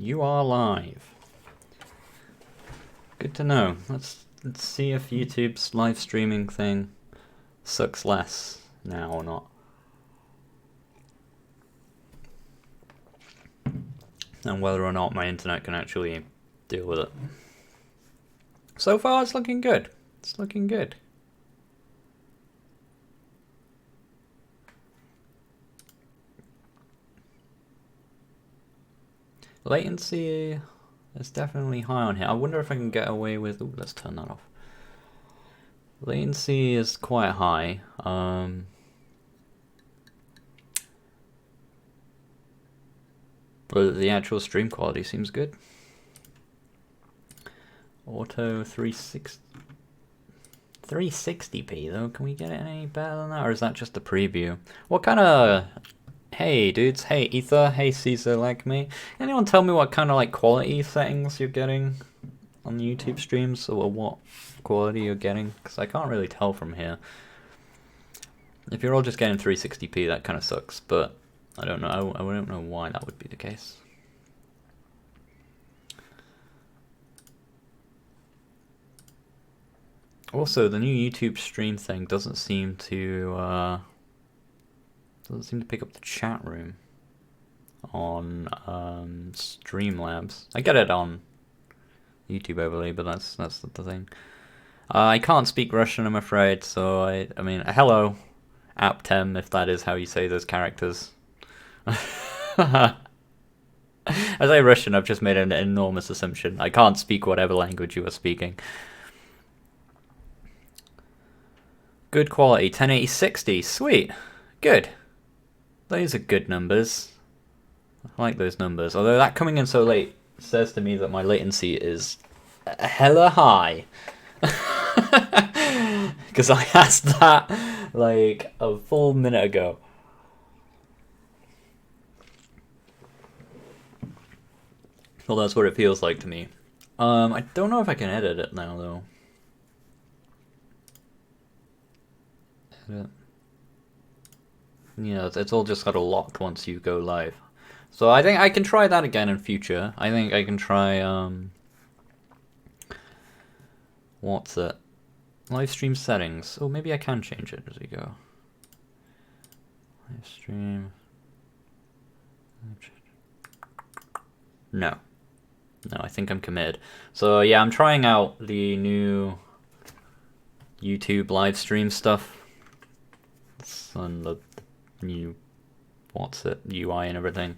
You are live. Good to know. Let's see if YouTube's live streaming thing sucks less now or not. And whether or not my internet can actually deal with it. So far it's looking good. It's looking good. Latency is definitely high on here. I wonder if I can get away with... Ooh, let's turn that off. Latency is quite high. But the actual stream quality seems good. Auto 360p though. Can we get it any better than that? Or is that just a preview? What kind of... Hey dudes, hey Ether, hey Caesar like me. Anyone tell me what kind of like quality settings you're getting on the YouTube streams, or what quality you're getting? Because I can't really tell from here. If you're all just getting 360p, that kind of sucks, but I don't know. I don't know why that would be the case. Also, the new YouTube stream thing doesn't seem to pick up the chat room on Streamlabs. I get it on YouTube overlay, but that's the thing. I can't speak Russian, I'm afraid, so I mean, hello, Aptem, if that is how you say those characters. I say Russian, I've just made an enormous assumption. I can't speak whatever language you are speaking. Good quality, 1080-60, sweet, good. Those are good numbers. I like those numbers. Although that coming in so late says to me that my latency is hella high. Because I asked that like a full minute ago. Well, that's what it feels like to me. I don't know if I can edit it now though. Edit. Yeah, it's all just got a lock once you go live. So I think I can try that again in future. I think I can try, what's it? Live stream settings. Oh, maybe I can change it as we go. Live stream. No. No, I think I'm committed. So yeah, I'm trying out the new YouTube live stream stuff. On the new what's it UI and everything.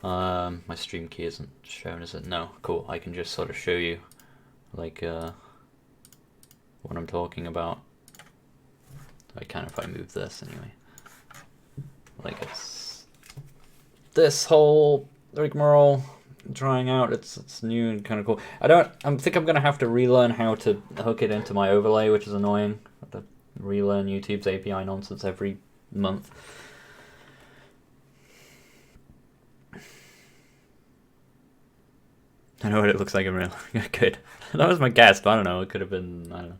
My stream key isn't shown, is it? No, cool. I can just sort of show you like what I'm talking about. I can if I move this anyway. Like it's this whole rigmarole trying out. It's new and kind of cool. I think I'm gonna have to relearn how to hook it into my overlay, which is annoying. I have to relearn YouTube's API nonsense every month. I know what it looks like in real. Good. That was my guess, but I don't know. It could have been, I don't know,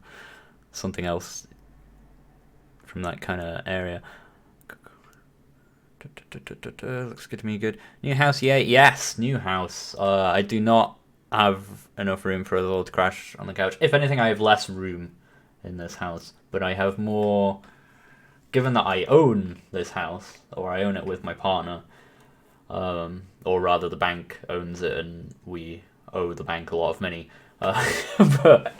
something else from that kind of area. Looks good to me. Good. New house, yay. Yes, new house. I do not have enough room for us all to crash on the couch. If anything, I have less room in this house, but I have more. Given that I own this house, or I own it with my partner, or rather the bank owns it and we owe the bank a lot of money, but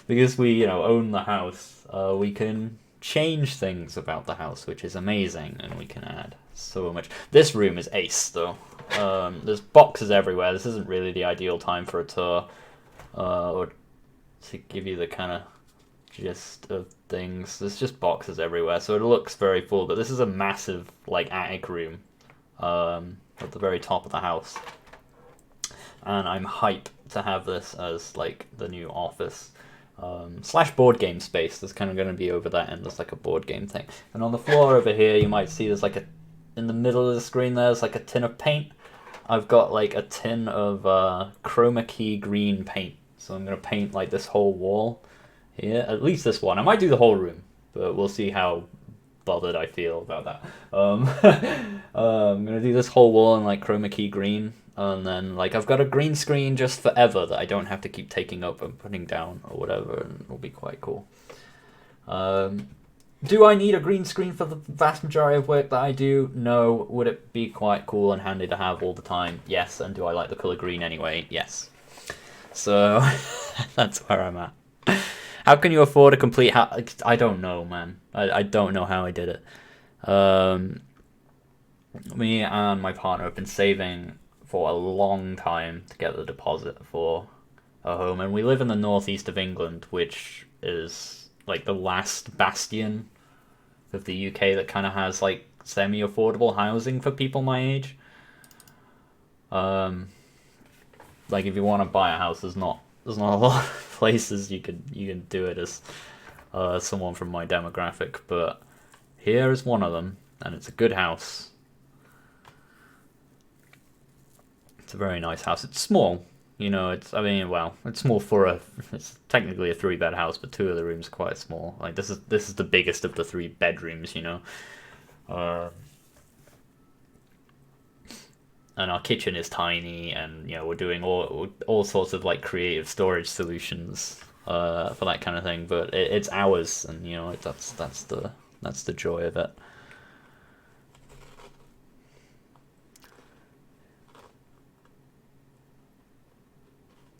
because we own the house, we can change things about the house, which is amazing, and we can add so much. This room is ace though. There's boxes everywhere. This isn't really the ideal time for a tour, or to give you the kind of gist of things. There's just boxes everywhere, so it looks very full, but this is a massive like attic room at the very top of the house, and I'm hyped to have this as like the new office slash board game space. There's kind of going to be over that end, there's like a board game thing, and on the floor over here you might see there's like in the middle of the screen there's like a tin of paint. I've got like a tin of chroma key green paint, so I'm going to paint like this whole wall here, at least this one. I might do the whole room, but we'll see how bothered I feel about that. I'm gonna do this whole wall in like chroma key green, And then like I've got a green screen just forever that I don't have to keep taking up and putting down or whatever, and it'll be quite cool. Do I need a green screen for the vast majority of work that I do? No. Would it be quite cool and handy to have all the time? Yes. And do I like the color green anyway? Yes. So that's where I'm at. How can you afford a complete house? I don't know, man. I don't know how I did it. Me and my partner have been saving for a long time to get the deposit for a home, and we live in the northeast of England, which is like the last bastion of the UK that kind of has like semi-affordable housing for people my age. Like if you want to buy a house, there's not a lot of places you can do it as someone from my demographic, but here is one of them, and it's a good house. It's a very nice house. It's small, you know. It's small for it's technically a 3-bed house, but 2 of the rooms are quite small. Like this is the biggest of the 3 bedrooms, you know. And our kitchen is tiny, and you know we're doing all sorts of like creative storage solutions for that kind of thing. But it's ours, and you know that's the joy of it.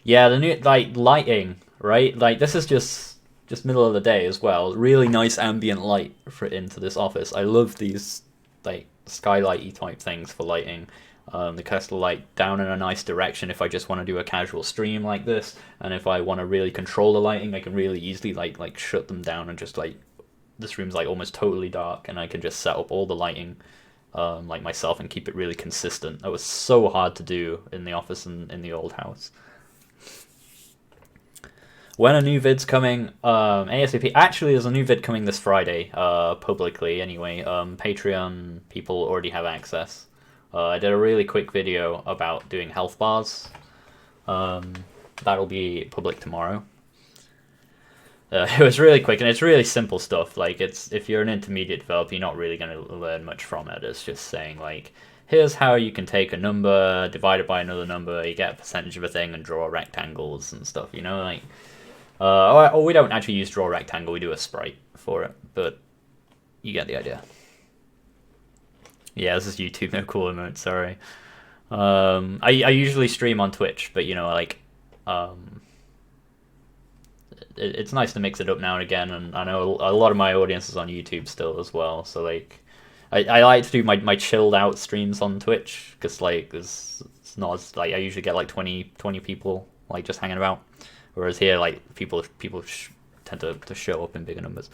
Yeah, the new like lighting, right? Like this is just middle of the day as well. Really nice ambient light for into this office. I love these like skylighty type things for lighting. The cast the light down in a nice direction if I just want to do a casual stream like this, and if I want to really control the lighting, I can really easily like shut them down and just like this room's like almost totally dark, and I can just set up all the lighting like myself and keep it really consistent. That was so hard to do in the office and in the old house. When a new vid's coming, ASAP. Actually, there's a new vid coming this Friday, publicly anyway. Patreon people already have access. I did a really quick video about doing health bars. That'll be public tomorrow. It was really quick, and it's really simple stuff. Like, if you're an intermediate developer, you're not really going to learn much from it. It's just saying, like, here's how you can take a number, divide it by another number, you get a percentage of a thing, and draw rectangles and stuff, you know? Like, or we don't actually use draw rectangle, we do a sprite for it, but you get the idea. Yeah, this is YouTube, no cool emote, sorry. I usually stream on Twitch, but you know, like, it's nice to mix it up now and again, and I know a lot of my audience is on YouTube still as well, so like, I like to do my chilled out streams on Twitch, because like, it's not as, like, I usually get like 20 people, like, just hanging about, whereas here, like, people tend to show up in bigger numbers.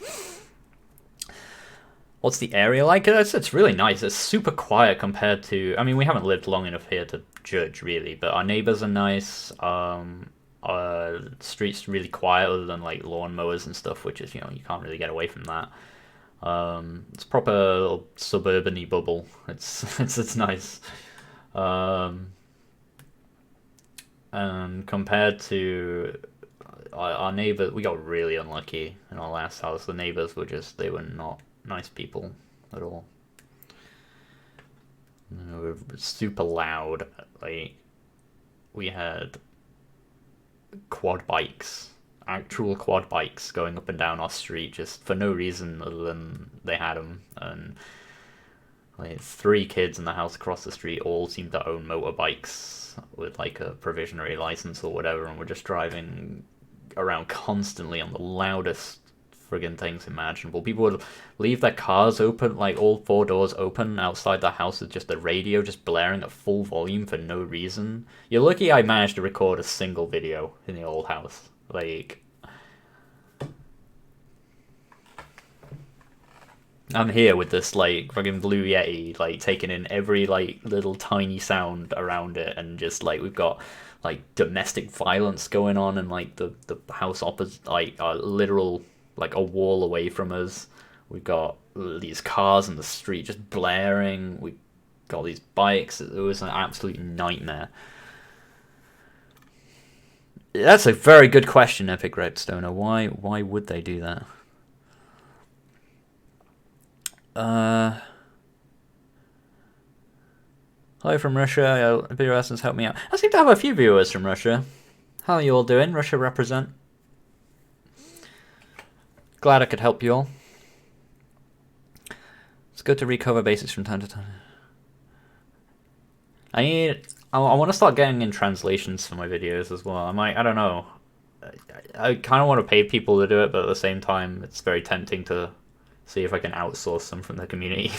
What's the area like? It's really nice. It's super quiet compared to... I mean, we haven't lived long enough here to judge, really, but our neighbors are nice. Street's really quiet other than, like, lawnmowers and stuff, which is, you know, you can't really get away from that. It's proper little suburban-y bubble. It's nice. And compared to our neighbors, we got really unlucky in our last house. The neighbors they were not nice people at all. They were super loud. Like, we had quad bikes, actual quad bikes going up and down our street just for no reason other than they had them. And like 3 kids in the house across the street all seemed to own motorbikes with like a provisionary license or whatever, and were just driving around constantly on the loudest friggin' things imaginable. People would leave their cars open, like all 4 doors open outside the house with just the radio just blaring at full volume for no reason. You're lucky I managed to record a single video in the old house. Like, I'm here with this like fucking Blue Yeti, like taking in every like little tiny sound around it, and just like we've got like domestic violence going on, and like the house opposite, like a literal like a wall away from us. We've got these cars in the street just blaring. We got these bikes. It was an absolute nightmare. That's a very good question, Epic Redstoner. Why would they do that? Hi from Russia. Video lessons help me out. I seem to have a few viewers from Russia. How are you all doing? Russia represent. Glad I could help you all. It's good to recover basics from time to time. I want to start getting in translations for my videos as well. I don't know. I kind of want to pay people to do it, but at the same time, it's very tempting to see if I can outsource them from the community.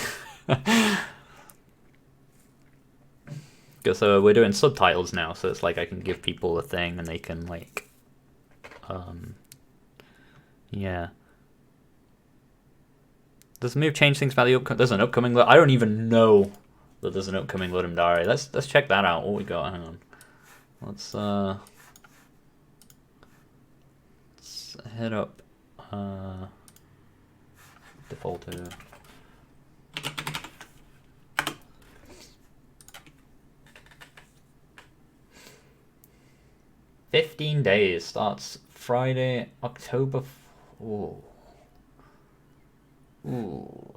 Because we're doing subtitles now, so it's like I can give people a thing and they can like, yeah. Does the move change things about the upcoming? There's an upcoming. I don't even know that there's an upcoming Ludum Dare. Let's check that out. What we got? Hang on. Let's hit up defaulter. 15 days starts Friday, October. Ooh,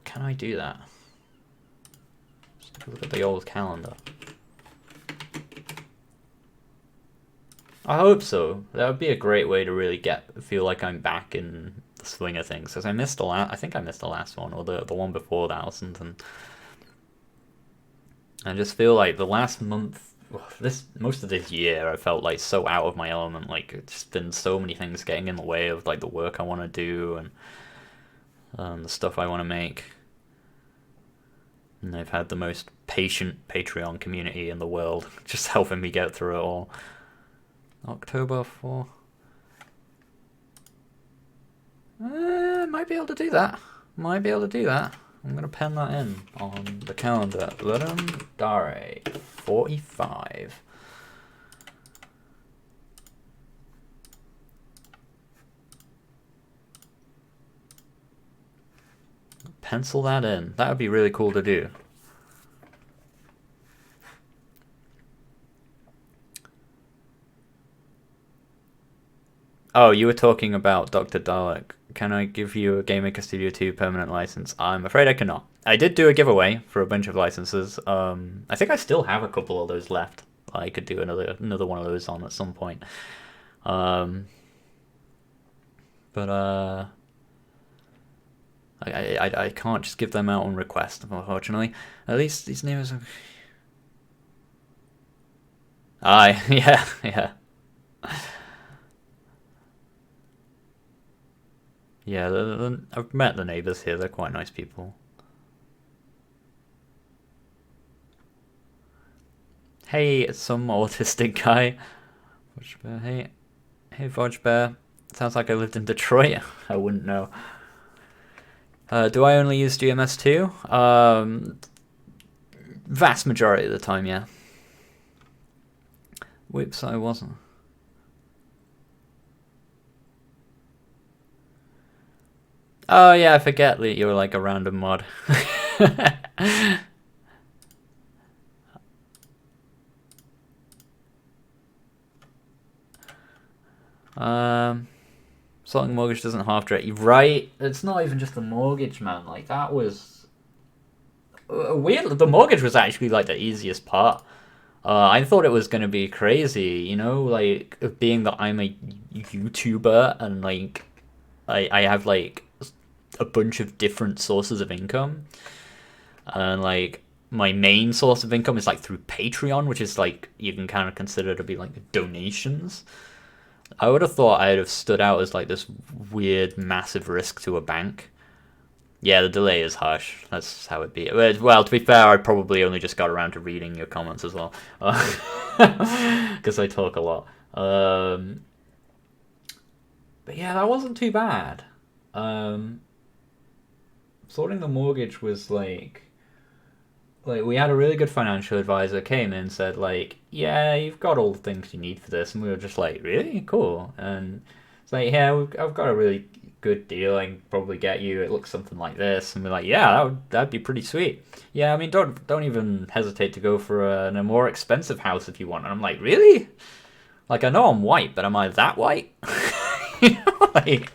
can I do that? Just take a look at the old calendar. I hope so. That would be a great way to really feel like I'm back in the swing of things. Because I missed I think I missed the last one, or the one before that or something. I just feel like the last month, most of this year, I felt like so out of my element. Like it's just been so many things getting in the way of like the work I want to do and the stuff I want to make. And I've had the most patient Patreon community in the world, just helping me get through it all. October 4. Might be able to do that. I'm gonna pen that in on the calendar. Ludum Dare 45. Pencil that in. That would be really cool to do. Oh, you were talking about Dr. Dalek. Can I give you a GameMaker Studio 2 permanent license? I'm afraid I cannot. I did do a giveaway for a bunch of licenses. I think I still have a couple of those left. I could do another one of those on at some point. But I can't just give them out on request, unfortunately. At least these names are... yeah. Yeah, I've met the neighbours here. They're quite nice people. Hey, some autistic guy. Hey, Vodge Bear. Sounds like I lived in Detroit. I wouldn't know. Do I only use GMS2? Vast majority of the time, yeah. Whoops, I wasn't. Oh yeah, I forget that you're like a random mod. Sorting mortgage doesn't half direct you, right? It's not even just the mortgage, man. Like that was weird. The mortgage was actually like the easiest part. I thought it was gonna be crazy, like being that I'm a YouTuber and like I have like a bunch of different sources of income, and like my main source of income is like through Patreon, which is like you can kind of consider to be like donations. I would have thought I'd have stood out as like this weird massive risk to a bank. Yeah, the delay is harsh. That's how it be. Well, to be fair, I probably only just got around to reading your comments as well, because I talk a lot. But yeah, that wasn't too bad. Sorting the mortgage was like we had a really good financial advisor came in and said like, yeah, you've got all the things you need for this, and we were just like, really cool. And it's like, yeah, I've got a really good deal. I can probably get you. It looks something like this, and we're like, yeah, that'd be pretty sweet. Yeah, I mean, don't even hesitate to go for a more expensive house if you want. And I'm like, really? Like, I know I'm white, but am I that white? Like,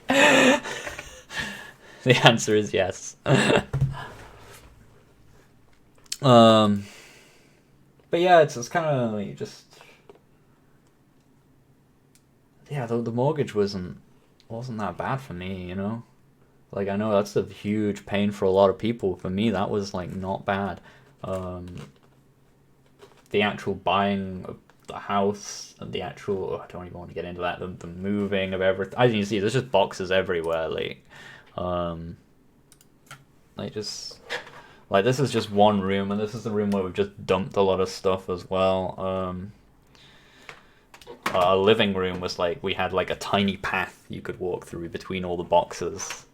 the answer is yes. But yeah, it's kind of like just yeah. The mortgage wasn't that bad for me, you know. Like I know that's a huge pain for a lot of people. For me, that was like not bad. Um, the actual buying of the house and the actual I don't even want to get into that. The moving of everything. As you can see, there's just boxes everywhere. Um, like just like this is just one room, and this is the room where we've just dumped a lot of stuff as well. Our living room was like we had like a tiny path you could walk through between all the boxes.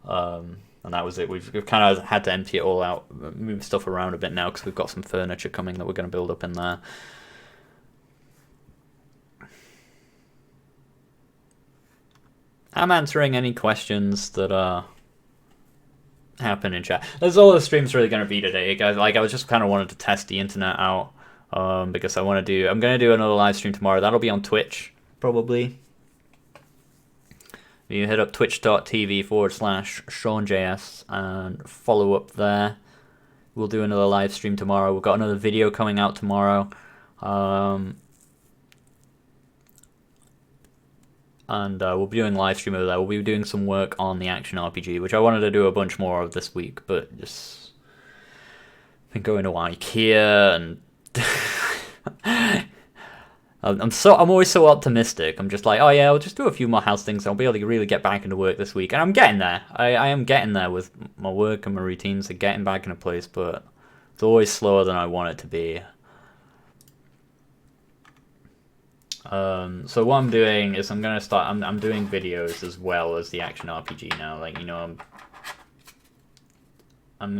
And that was it. We've kind of had to empty it all out, move stuff around a bit now because we've got some furniture coming that we're going to build up in there. I'm answering any questions that happen in chat. That's all the stream's really going to be today, guys. Like I was just kind of wanted to test the internet out because I'm going to do another live stream tomorrow. That'll be on Twitch probably. You hit up twitch.tv/SeanJS and follow up there. We'll do another live stream tomorrow. We've got another video coming out tomorrow. And we'll be doing live stream over there. We'll be doing some work on the action RPG, which I wanted to do a bunch more of this week, but just been going to IKEA and I'm always so optimistic. I'm just like, oh yeah, I'll just do a few more house things. I'll be able to really get back into work this week, and I'm getting there. I am getting there with my work and my routines and getting back into place, but it's always slower than I want it to be. So what I'm doing is I'm gonna start. I'm doing videos as well as the action RPG now. Like you know, I'm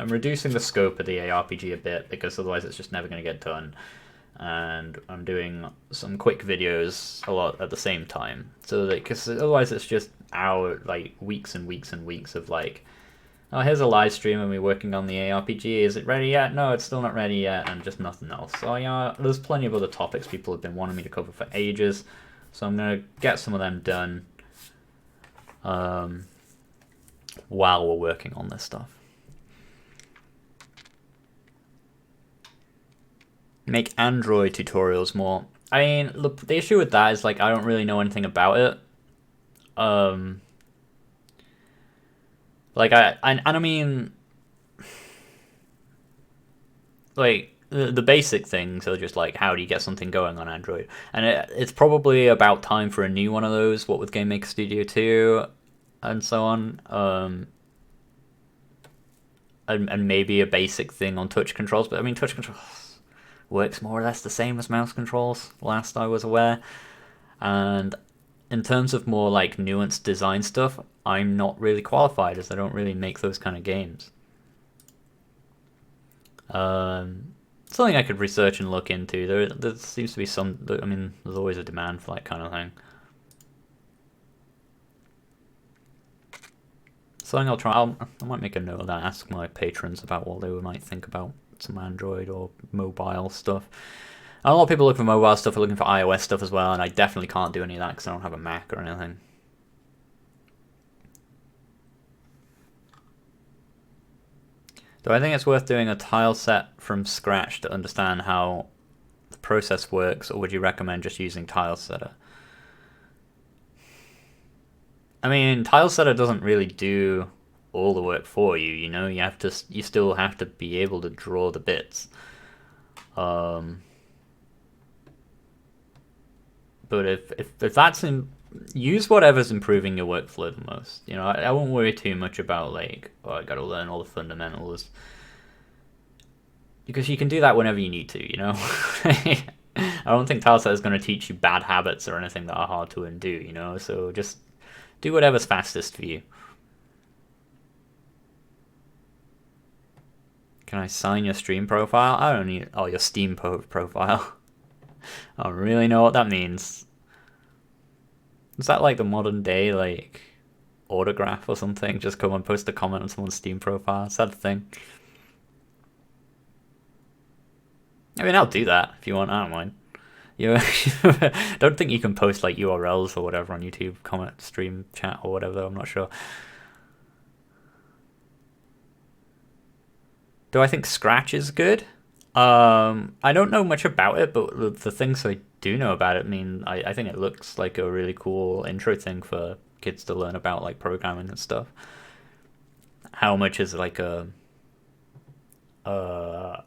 reducing the scope of the ARPG a bit because otherwise it's just never gonna get done. And I'm doing some quick videos a lot at the same time, so that because otherwise it's just weeks and weeks and weeks of like, oh here's a live stream and we're working on the ARPG. Is it ready yet? No, it's still not ready yet, and just nothing else. So yeah, there's plenty of other topics people have been wanting me to cover for ages, so I'm gonna get some of them done while we're working on this stuff. Make Android tutorials more. I mean, look, the issue with that is like I don't really know anything about it. Like I mean, like the basic things are just like how do you get something going on Android, and it's probably about time for a new one of those. What with GameMaker Studio 2, and so on. And maybe a basic thing on touch controls, but I mean touch controls works more or less the same as mouse controls, last I was aware. And in terms of more like nuanced design stuff, I'm not really qualified as I don't really make those kind of games. Something I could research and look into. There seems to be some, I mean, there's always a demand for that kind of thing. Something I'll try, I might make a note of that, ask my patrons about what they might think about some Android or mobile stuff. A lot of people look for mobile stuff, are looking for iOS stuff as well, and I definitely can't do any of that because I don't have a Mac or anything. Do I think it's worth doing a tile set from scratch to understand how the process works, or would you recommend just using Tilesetter? I mean, Tilesetter doesn't really do all the work for you, you know. You still have to be able to draw the bits. But if that's use whatever's improving your workflow the most. You know, I won't worry too much about like, oh, I got to learn all the fundamentals, because you can do that whenever you need to. You know, I don't think Tileset is going to teach you bad habits or anything that are hard to undo. You know, so just do whatever's fastest for you. Can I sign your stream profile? I don't need your Steam profile. I don't really know what that means. Is that like the modern day like autograph or something? Just come and post a comment on someone's Steam profile. Is that a thing? I mean, I'll do that if you want. I don't mind. You don't think you can post like URLs or whatever on YouTube, comment, stream, chat, or whatever. I'm not sure. Do I think Scratch is good? I don't know much about it, but the things I do know about it mean I think it looks like a really cool intro thing for kids to learn about like programming and stuff. How much is like uh, I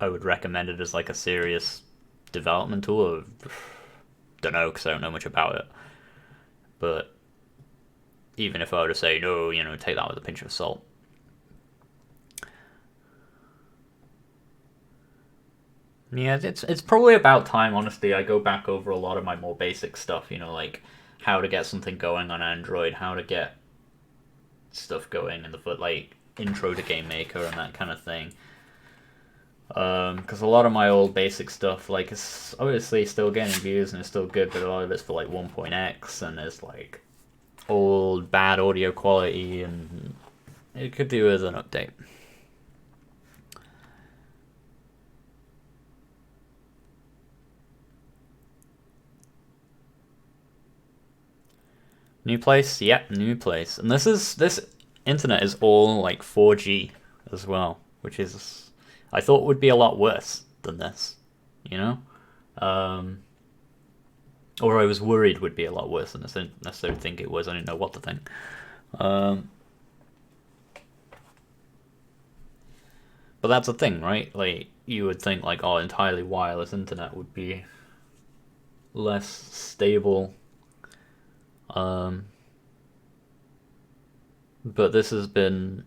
would recommend it as like a serious development tool. Don't know because I don't know much about it. But even if I were to say no, take that with a pinch of salt. Yeah, it's probably about time. Honestly, I go back over a lot of my more basic stuff. Like how to get something going on Android, how to get stuff going in the foot, like intro to GameMaker and that kind of thing. Because a lot of my old basic stuff, like, it's obviously still getting views and it's still good, but a lot of it's for like 1.x and it's like old bad audio quality, and it could do with an update. New place? Yep, new place. And this internet is all like 4G as well, which is I thought would be a lot worse than this, you know? Or I was worried would be a lot worse than this. I didn't necessarily think it was. I didn't know what to think. But that's the thing, right? Like, you would think like, oh, entirely wireless internet would be less stable. But this has been,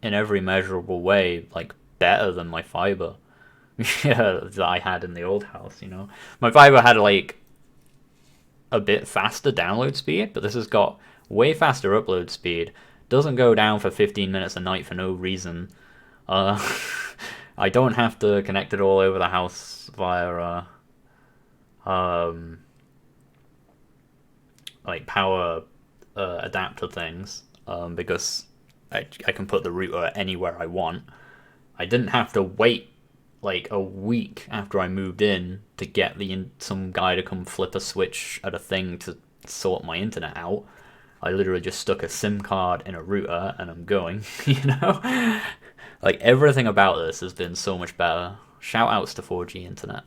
in every measurable way, like better than my fiber that I had in the old house. My fiber had like a bit faster download speed, but this has got way faster upload speed. Doesn't go down for 15 minutes a night for no reason. I don't have to connect it all over the house via like power adapter things, because I can put the router anywhere I want. I didn't have to wait like a week after I moved in to get some guy to come flip a switch at a thing to sort my internet out. I literally just stuck a SIM card in a router and I'm going, Like, everything about this has been so much better. Shout outs to 4G internet.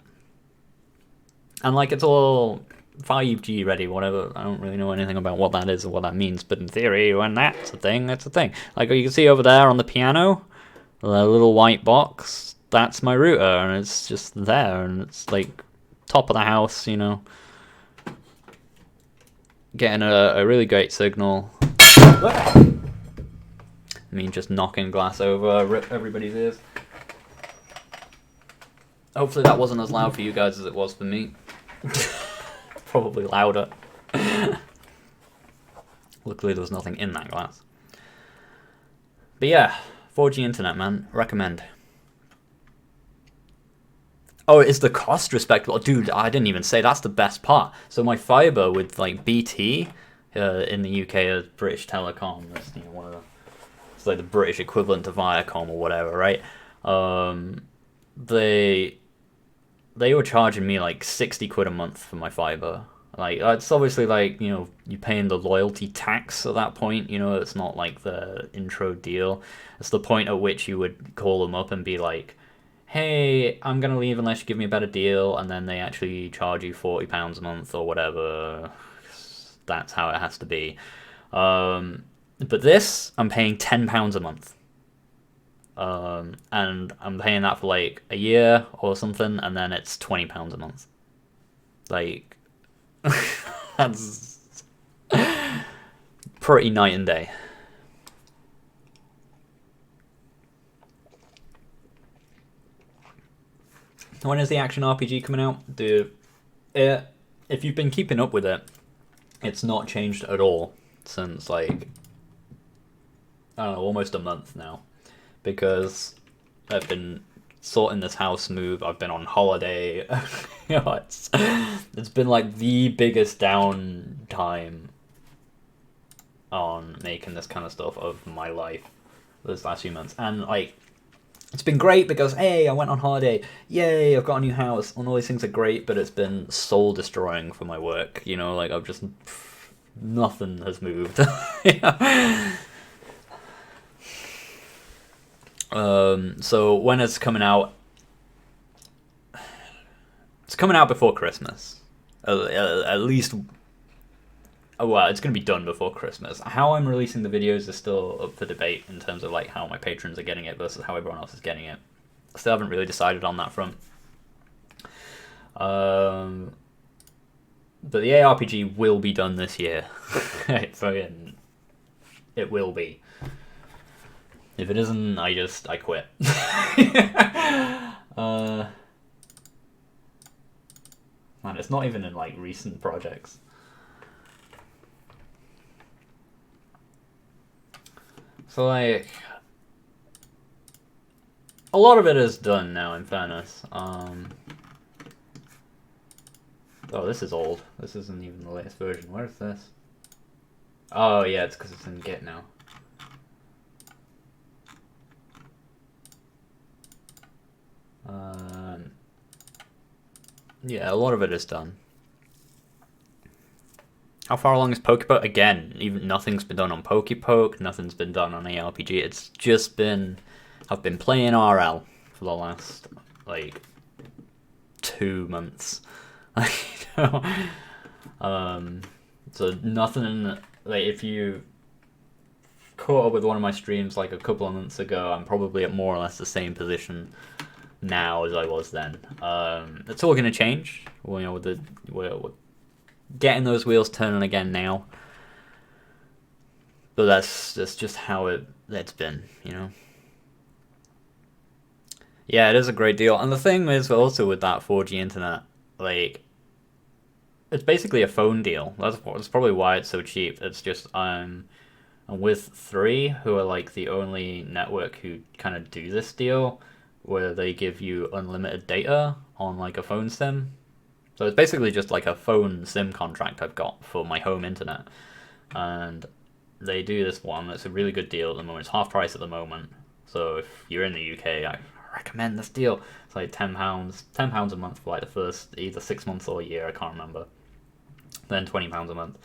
And like, it's all 5G ready, whatever. I don't really know anything about what that is or what that means, but in theory, when that's a thing, that's a thing. Like, you can see over there on the piano, the little white box, that's my router, and it's just there, and it's like top of the house, getting a really great signal. I mean, just knocking glass over, rip everybody's ears. Hopefully that wasn't as loud for you guys as it was for me. Probably louder. Luckily there was nothing in that glass. But yeah, 4G internet, man. Recommend. Oh, is the cost respectable? Dude, I didn't even say that's the best part. So my fiber with like BT in the UK is British Telecom. That's one of the, it's like the British equivalent to Viacom or whatever, right? They were charging me like 60 quid a month for my fiber. Like, it's obviously like, you're paying the loyalty tax at that point, it's not like the intro deal. It's the point at which you would call them up and be like, hey, I'm going to leave unless you give me a better deal, and then they actually charge you £40 a month or whatever. That's how it has to be. But this, I'm paying £10 a month. And I'm paying that for like a year or something, and then it's £20 a month. Like, that's pretty night and day. When is the action RPG coming out? Dude, if you've been keeping up with it, it's not changed at all since like, I don't know, almost a month now. Because I've been sorting this house move, I've been on holiday. It's been like the biggest downtime on making this kind of stuff of my life this last few months. And like, it's been great because, hey, I went on holiday, yay, I've got a new house, and all these things are great, but it's been soul destroying for my work, like I've just, nothing has moved. So when it's coming out before Christmas. At least, well, it's going to be done before Christmas. How I'm releasing the videos is still up for debate in terms of like how my patrons are getting it versus how everyone else is getting it. I still haven't really decided on that front. But the ARPG will be done this year. It will be. If it isn't, I quit. Man, it's not even in like recent projects. So like, a lot of it is done now, in fairness. Oh, this is old. This isn't even the latest version. Where is this? Oh yeah, it's because it's in Git now. Yeah, a lot of it is done. How far along is Pokepoke? Again, even nothing's been done on Pokepoke, nothing's been done on ARPG. It's just been, I've been playing RL for the last like 2 months. So nothing, like if you caught up with one of my streams like a couple of months ago, I'm probably at more or less the same position now as I was then. It's all going to change. You know, we're getting those wheels turning again now. But that's just how it's been, you know. Yeah, it is a great deal. And the thing is also with that 4G internet, like, it's basically a phone deal. That's probably why it's so cheap. It's just I'm with 3, who are like the only network who kind of do this deal, where they give you unlimited data on like a phone SIM. So it's basically just like a phone SIM contract I've got for my home internet. And they do this one. It's a really good deal at the moment. It's half price at the moment. So if you're in the UK, I recommend this deal. It's like £10, £10 a month for like the first either 6 months or a year, I can't remember. Then £20 a month.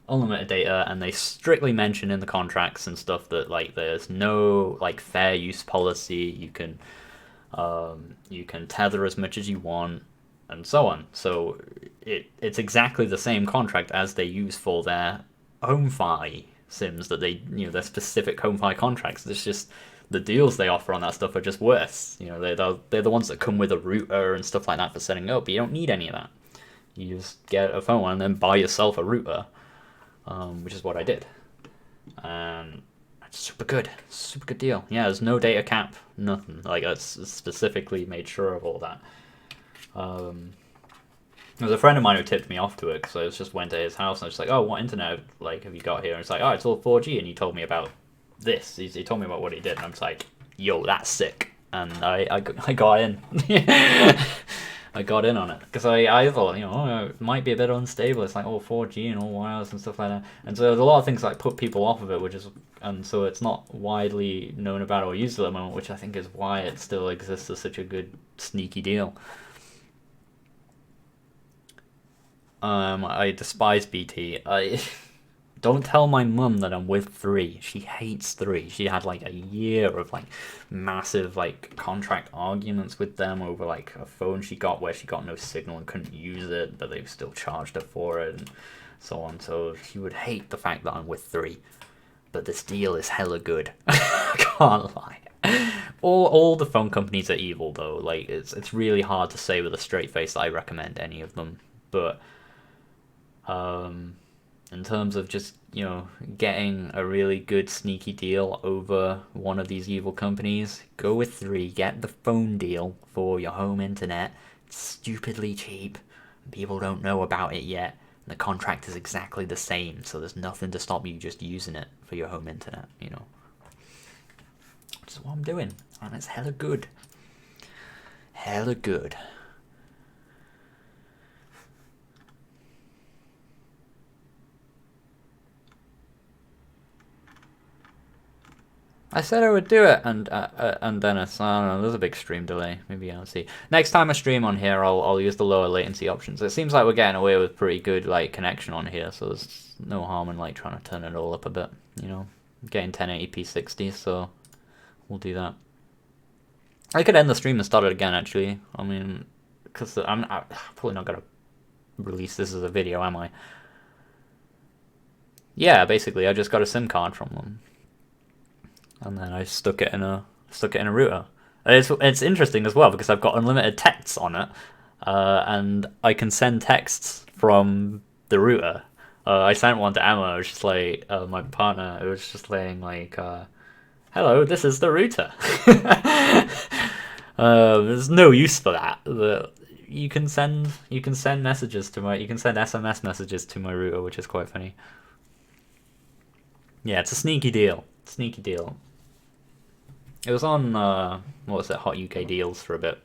Unlimited data, and they strictly mention in the contracts and stuff that like there's no like fair use policy. You can tether as much as you want, and so on. So it's exactly the same contract as they use for their home-fi sims that they, you know, their specific home-fi contracts. It's just the deals they offer on that stuff are just worse. You know, they're the ones that come with a router and stuff like that for setting up, but you don't need any of that. You just get a phone and then buy yourself a router, which is what I did. And it's super good deal. Yeah, there's no data cap, nothing. Like, it's specifically made sure of all that. There was a friend of mine who tipped me off to it, because I just went to his house and I was like, oh, what internet like have you got here? And it's like, oh, it's all 4G, and he told me about this. He told me about what he did, and I'm just like, yo, that's sick. And I got in. I got in on it because I thought, you know, oh, it might be a bit unstable. It's like all 4G and all wireless and stuff like that. And so there's a lot of things that put people off of it, and so it's not widely known about or used at the moment, which I think is why it still exists as such a good sneaky deal. I despise BT. Don't tell my mum that I'm with 3. She hates 3. She had like a year of like massive like contract arguments with them over like a phone she got where she got no signal and couldn't use it, but they still charged her for it and so on. So she would hate the fact that I'm with 3. But this deal is hella good. I can't lie. All the phone companies are evil though. Like it's really hard to say with a straight face that I recommend any of them. But in terms of just, you know, getting a really good sneaky deal over one of these evil companies, go with 3. Get the phone deal for your home internet. It's stupidly cheap. People don't know about it yet. The contract is exactly the same, so there's nothing to stop you just using it for your home internet, you know. Which is what I'm doing, and it's hella good. Hella good. I said I would do it, and Dennis, I don't know, there's a big stream delay. Maybe I'll see. Next time I stream on here, I'll use the lower latency options. It seems like we're getting away with pretty good like connection on here, so there's no harm in like trying to turn it all up a bit. You know, I'm getting 1080p 60, so we'll do that. I could end the stream and start it again, actually. I mean, because I'm probably not going to release this as a video, am I? Yeah, basically, I just got a SIM card from them. And then I stuck it in a router. It's interesting as well because I've got unlimited texts on it, and I can send texts from the router. I sent one to Emma. It was just like my partner. It was just saying like, "Hello, this is the router." There's no use for that. You can send messages to you can send SMS messages to my router, which is quite funny. Yeah, it's a sneaky deal. Sneaky deal. It was on, what was it, Hot UK Deals for a bit.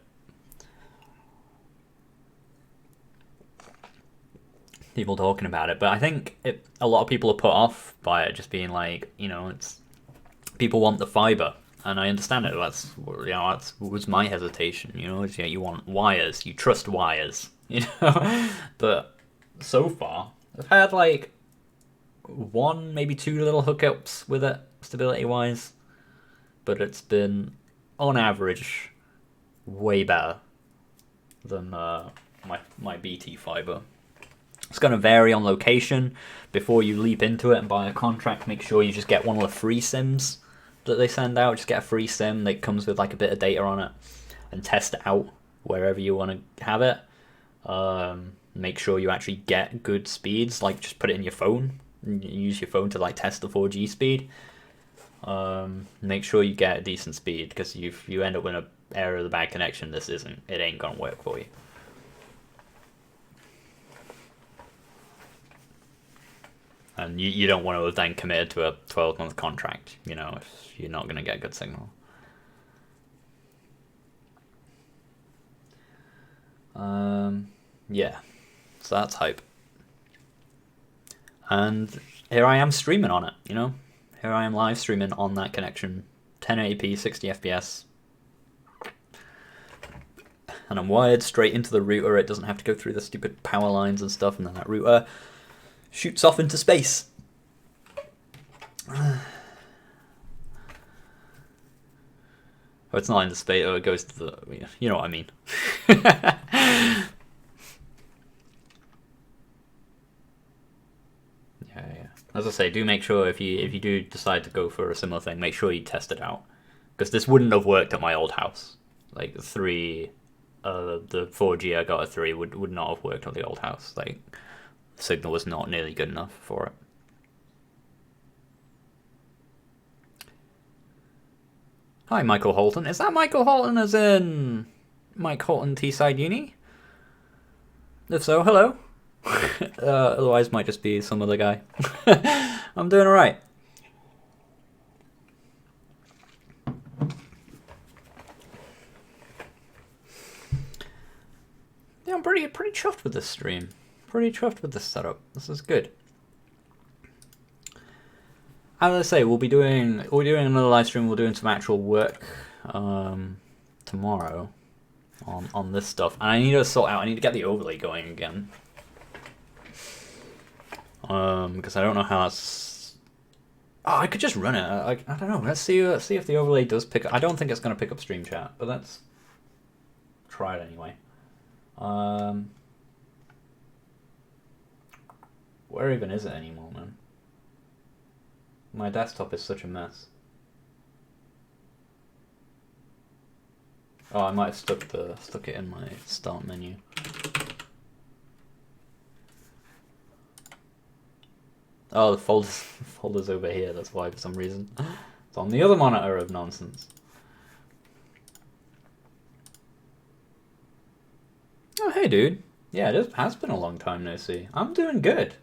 People talking about it, but I think a lot of people are put off by it just being like, it's people want the fiber, and I understand it. That was my hesitation. You want wires, you trust wires, But so far, I've had like one, maybe two little hookups with it, stability wise. But it's been, on average, way better than my BT fiber. It's going to vary on location. Before you leap into it and buy a contract, make sure you just get one of the free SIMs that they send out. Just get a free SIM that comes with like a bit of data on it, and test it out wherever you want to have it. Make sure you actually get good speeds. Like just put it in your phone and use your phone to like test the 4G speed. Make sure you get a decent speed, because if you end up with an error of the bad connection, it ain't gonna work for you. And you don't want to have then committed to a 12-month contract, if you're not gonna get good signal. Yeah, so that's hype. And here I am streaming on it, Here I am live streaming on that connection, 1080p, 60 FPS. And I'm wired straight into the router. It doesn't have to go through the stupid power lines and stuff, and then that router shoots off into space. Oh, it's not into space. Oh, it goes to the... You know what I mean. Yeah. As I say, do make sure if you do decide to go for a similar thing, make sure you test it out, because this wouldn't have worked at my old house. Like the 4G I got at 3 would not have worked on the old house. Like the signal was not nearly good enough for it. Hi, Michael Holton. Is that Michael Holton as in Mike Holton Teesside Uni? If so, hello. Otherwise might just be some other guy. I'm doing alright. Yeah, I'm pretty chuffed with this stream. Pretty chuffed with this setup. This is good. As I say, we'll be doing another live stream. We're doing some actual work tomorrow on this stuff, and I need to sort out. I need to get the overlay going again. Because I don't know how that's... Oh, I could just run it. I don't know. Let's see if the overlay does pick up. I don't think it's going to pick up stream chat, but let's try it anyway. Where even is it anymore, man? My desktop is such a mess. Oh, I might have stuck it in my start menu. Oh, the folder's over here, that's why for some reason. It's on the other monitor of nonsense. Oh, hey, dude. Yeah, it has been a long time no see. I'm doing good.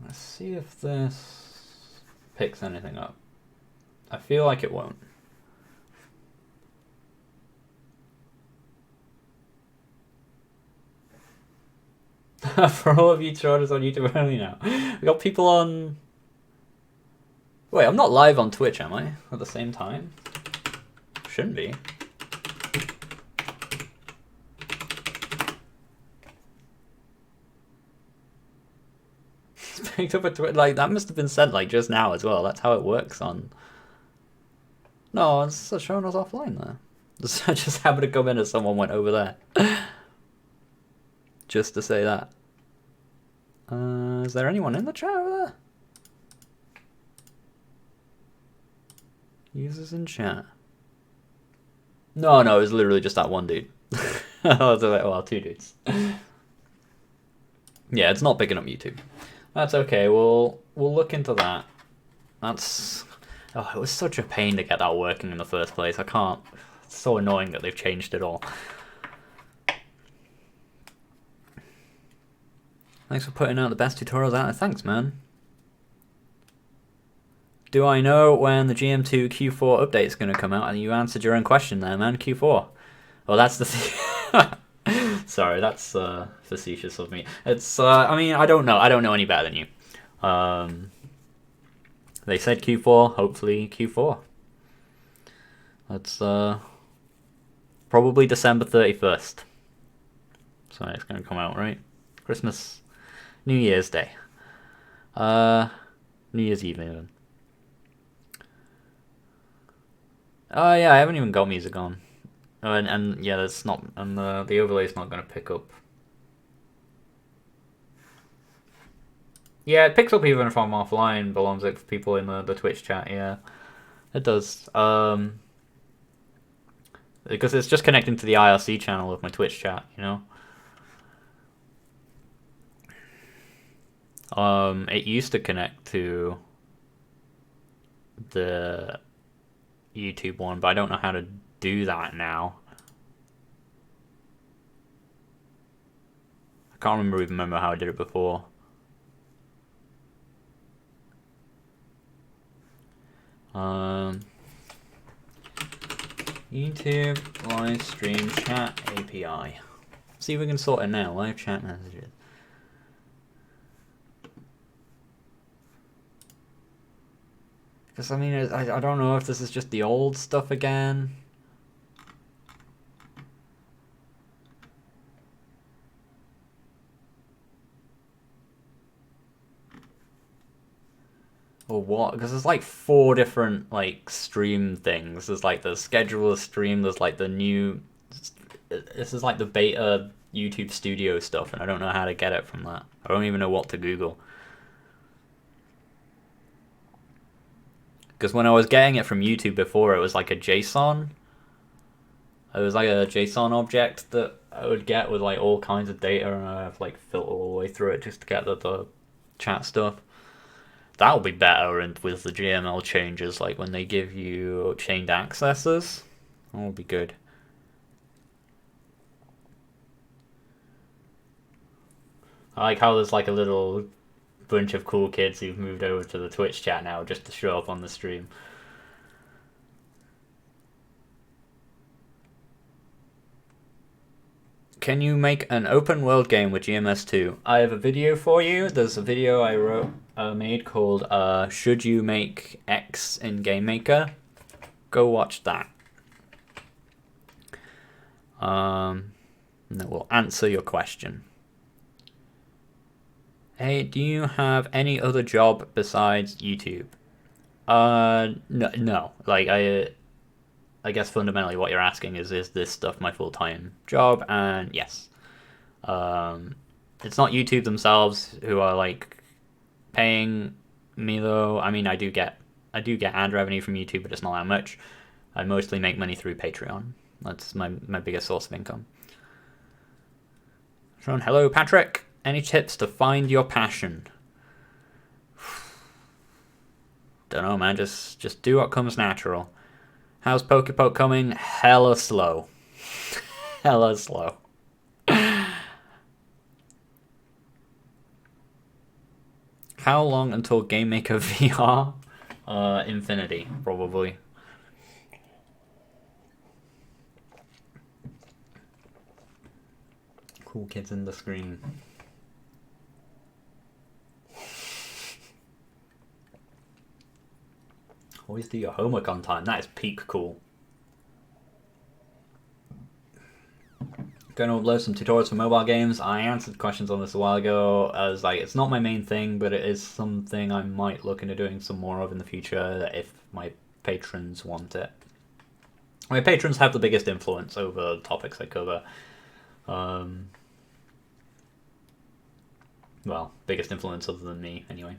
Let's see if this picks anything up. I feel like it won't. For all of you traders on YouTube only now. We got people on... Wait, I'm not live on Twitch, am I? At the same time? Shouldn't be. It's picked up a Twitch. Like, that must have been sent, like, just now as well. That's how it works on No, it's showing us offline there. I just happened to come in as someone went over there. Just to say that. Is there anyone in the chat over there? Users in chat. No, it was literally just that one dude. I was like, well, two dudes. Yeah, it's not picking up YouTube. That's okay. We'll look into that. That's... Oh, it was such a pain to get that working in the first place. I can't... It's so annoying that they've changed it all. Thanks for putting out the best tutorials out there. Thanks, man. Do I know when the GM2 Q4 update is going to come out? And you answered your own question there, man. Q4. Well, that's the... Sorry, that's facetious of me. It's, I mean, I don't know. I don't know any better than you. They said Q4, hopefully Q4. That's probably December 31st. So it's going to come out, right? Christmas, New Year's Day. New Year's Eve, even. Oh, yeah, I haven't even got music on. And yeah, that's not, and the overlay's not going to pick up. Yeah, it picks up even if I'm offline, belongs like for people in the Twitch chat, yeah. It does. Because it's just connecting to the IRC channel of my Twitch chat, you know? It used to connect to the YouTube one, but I don't know how to do that now. I can't remember how I did it before. YouTube live stream chat API. See if we can sort it now. Live chat messages. Because I mean, I don't know if this is just the old stuff again. Or what? Because there's like 4 different like stream things. There's like the schedule of stream. There's like the new. This is like the beta YouTube Studio stuff, and I don't know how to get it from that. I don't even know what to Google. Because when I was getting it from YouTube before, it was like a JSON. It was like a JSON object that I would get with like all kinds of data, and I have like filter all the way through it just to get the chat stuff. That'll be better, and with the GML changes, like when they give you chained accesses, that'll be good. I like how there's like a little bunch of cool kids who've moved over to the Twitch chat now just to show up on the stream. Can you make an open world game with GMS2? I have a video for you. There's a video I made called Should You Make X in GameMaker? Go watch that. And that will answer your question. Hey, do you have any other job besides YouTube? No. Like, I guess fundamentally what you're asking is this stuff my full-time job? And yes. It's not YouTube themselves who are, like, paying me, though. I mean, I do get ad revenue from YouTube, but it's not that much. I mostly make money through Patreon. That's my biggest source of income. Sean, hello, Patrick. Any tips to find your passion? Don't know, man. Just do what comes natural. How's Pokepoke coming? Hella slow. Hella slow. How long until GameMaker VR? Infinity, probably. Cool kids in the screen. Always do your homework on time. That is peak cool. Going to upload some tutorials for mobile games. I answered questions on this a while ago. I was like, it's not my main thing, but it is something I might look into doing some more of in the future if my patrons want it. My patrons have the biggest influence over the topics I cover. Well, biggest influence other than me, anyway.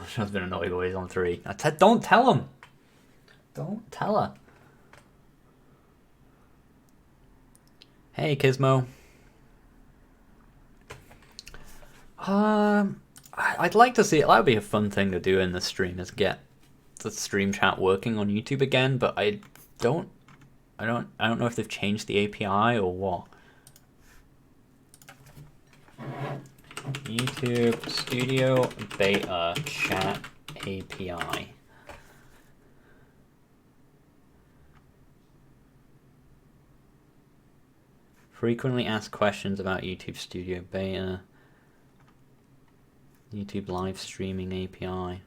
She's been a naughty boy on 3. Don't tell him! Don't tell her. Hey, Kismo. I'd like to see it. That would be a fun thing to do in the stream, is get the stream chat working on YouTube again. But I don't know if they've changed the API or what. YouTube Studio Beta Chat API. Frequently asked questions about YouTube Studio Beta. YouTube live streaming API.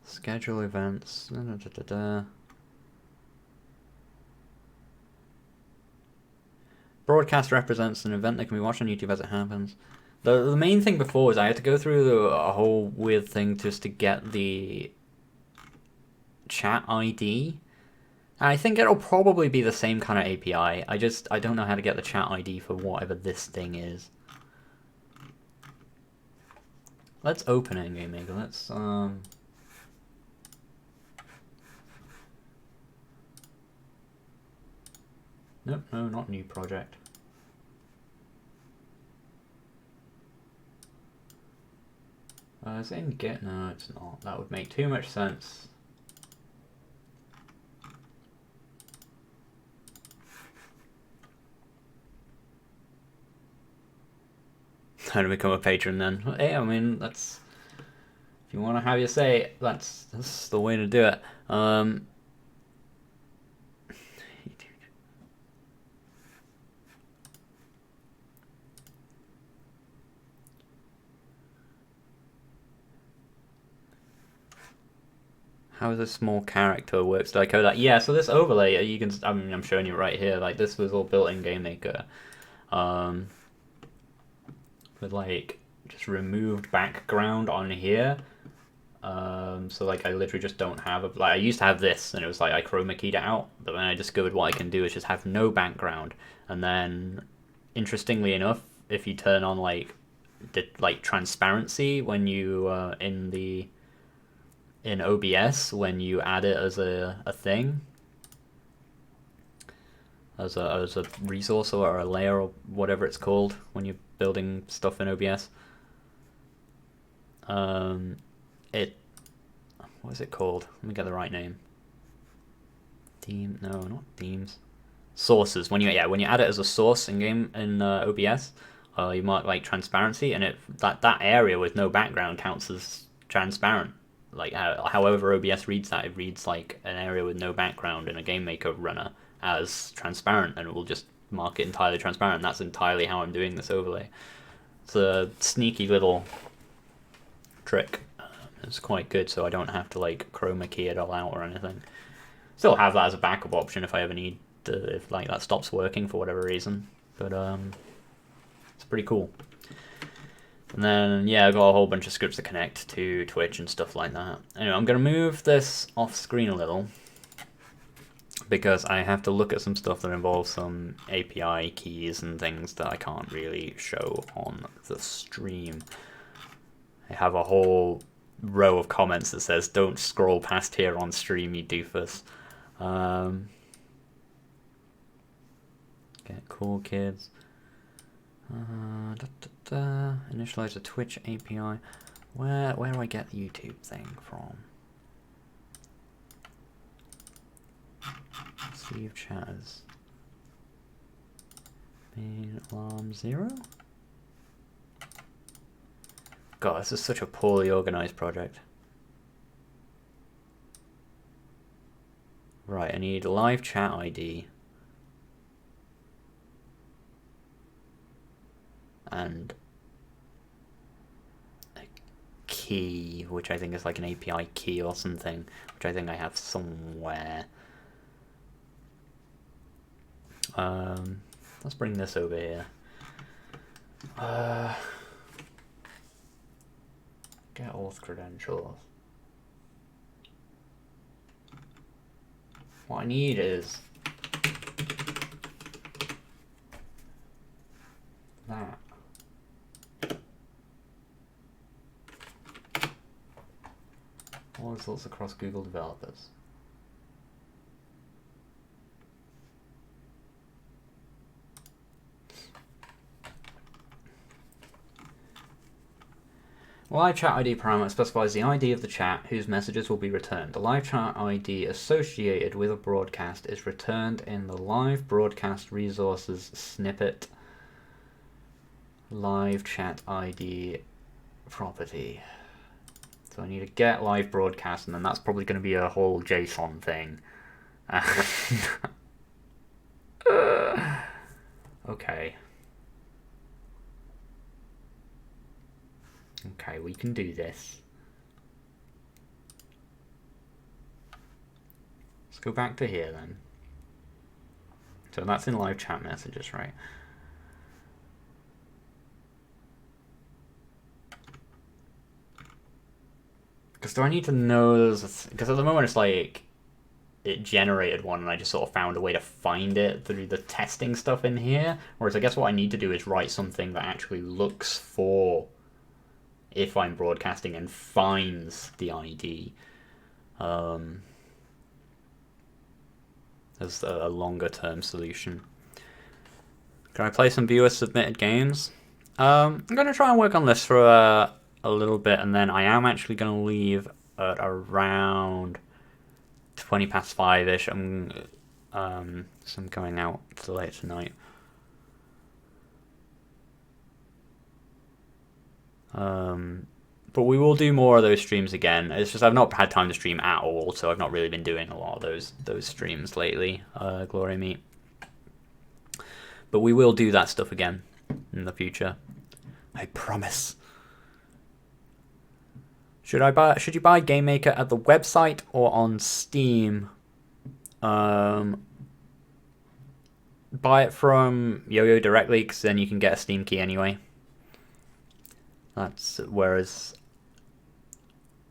Schedule events. Broadcast represents an event that can be watched on YouTube as it happens. The main thing before was I had to go through a whole weird thing just to get the chat ID. And I think it'll probably be the same kind of API. I don't know how to get the chat ID for whatever this thing is. Let's open it in GameMaker. Let's Nope, no, not new project. Is it in Git? No, it's not. That would make too much sense. How to become a patron then? Hey, I mean, that's... If you want to have your say, that's the way to do it. How does a small character works? Do I code that? Yeah, so this overlay, you can... I mean, I'm showing you right here. Like, this was all built in GameMaker. With, like, just removed background on here. So, like, I literally just don't have... Like, I used to have this, and it was like I chroma keyed it out. But then I discovered what I can do is just have no background. And then, interestingly enough, if you turn on, like transparency when you... in OBS, when you add it as a thing, as a resource or a layer or whatever it's called when you're building stuff in OBS. What is it called? Let me get the right name. No, not themes. Sources. When you add it as a source in OBS, you mark like transparency, and that area with no background counts as transparent. Like however OBS reads that, it reads like an area with no background in a GameMaker runner as transparent, and it will just mark it entirely transparent. That's entirely how I'm doing this overlay. It's a sneaky little trick. It's quite good, so I don't have to like chroma key it all out or anything. Still have that as a backup option if I ever need to, if like that stops working for whatever reason. But it's pretty cool. And then, yeah, I've got a whole bunch of scripts to connect to Twitch and stuff like that. Anyway, I'm going to move this off screen a little because I have to look at some stuff that involves some API keys and things that I can't really show on the stream. I have a whole row of comments that says, don't scroll past here on stream, you doofus. Get cool, kids. Initialize a Twitch API. Where do I get the YouTube thing from? Receive chatters. Main alarm 0? God, this is such a poorly organized project. Right, I need live chat ID. And a key, which I think is like an API key or something, which I think I have somewhere. Let's bring this over here. Get auth credentials. What I need is that. All results across Google developers. The live chat ID parameter specifies the ID of the chat whose messages will be returned. The live chat ID associated with a broadcast is returned in the live broadcast resources snippet live chat ID property. So I need to get live broadcast, and then that's probably going to be a whole JSON thing. Okay. Okay, we can do this. Let's go back to here then. So that's in live chat messages, right? Because do I need to know those? Because at the moment it's like it generated one and I just sort of found a way to find it through the testing stuff in here. Whereas I guess what I need to do is write something that actually looks for if I'm broadcasting and finds the ID. As a longer term solution. Can I play some viewer submitted games? I'm going to try and work on this for a little bit, and then I am actually going to leave at around 20 past 5-ish. So I'm going out till late tonight. But we will do more of those streams again. It's just I've not had time to stream at all, so I've not really been doing a lot of those streams lately. Glory meet. But we will do that stuff again in the future. I promise. Should you buy GameMaker at the website or on Steam? Buy it from Yo-Yo directly, because then you can get a Steam key anyway. Whereas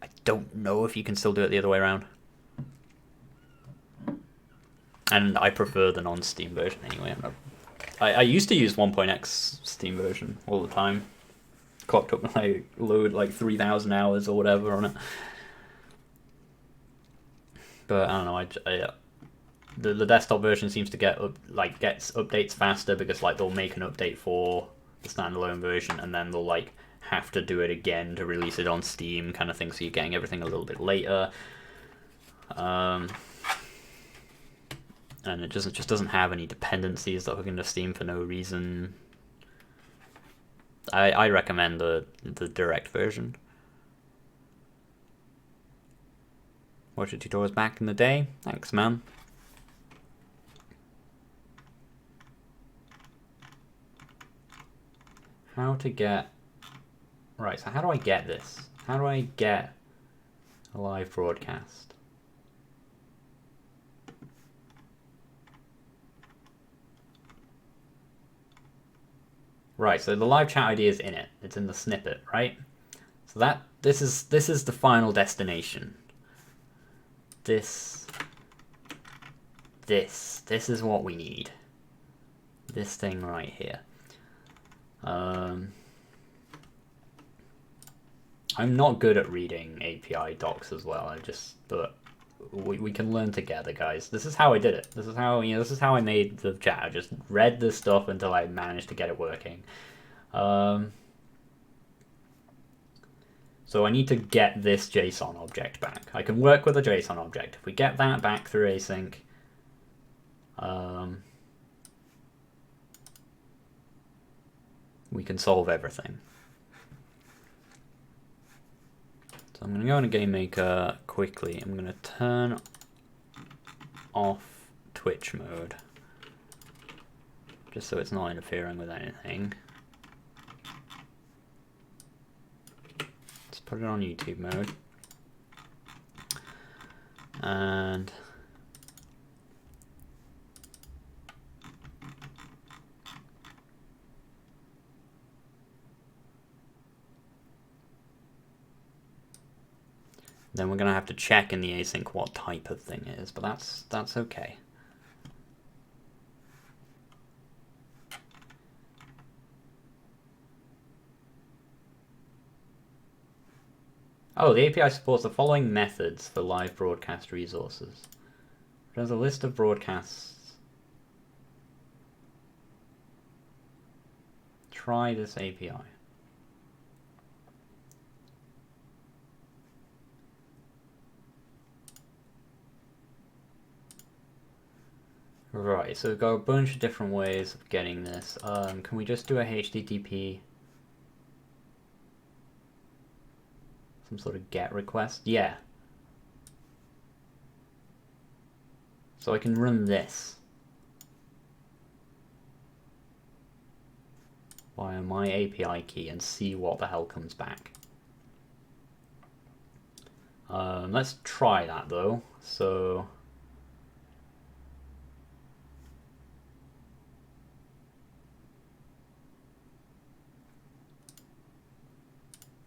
I don't know if you can still do it the other way around. And I prefer the non-Steam version anyway. I used to use 1.x Steam version all the time. Clocked up my load like 3,000 hours or whatever on it. But I don't know. The desktop version seems to gets updates faster, because like they'll make an update for the standalone version and then they'll like have to do it again to release it on Steam, kind of thing. So you're getting everything a little bit later. And it just doesn't have any dependencies that hook into Steam for no reason. I recommend the direct version. Watch your tutorials back in the day. Thanks, man. How to get... Right, so how do I get this? How do I get a live broadcast? Right, so the live chat ID is in it. It's in the snippet, right? So this is the final destination. This is what we need. This thing right here. I'm not good at reading API docs as well. But we can learn together, guys. This is how I did it. This is how I made the chat. I just read this stuff until I managed to get it working. So I need to get this JSON object back. I can work with a JSON object. If we get that back through async, we can solve everything. So I'm going to go into GameMaker quickly. I'm going to turn off Twitch mode, just so it's not interfering with anything. Let's put it on YouTube mode. And Then we're going to have to check in the async what type of thing it is, but that's okay. Oh, the API supports the following methods for live broadcast resources. There's a list of broadcasts. Try this API. Right, so we've got a bunch of different ways of getting this. Can we just do a HTTP? Some sort of GET request? Yeah. So I can run this via my API key and see what the hell comes back. Let's try that though. So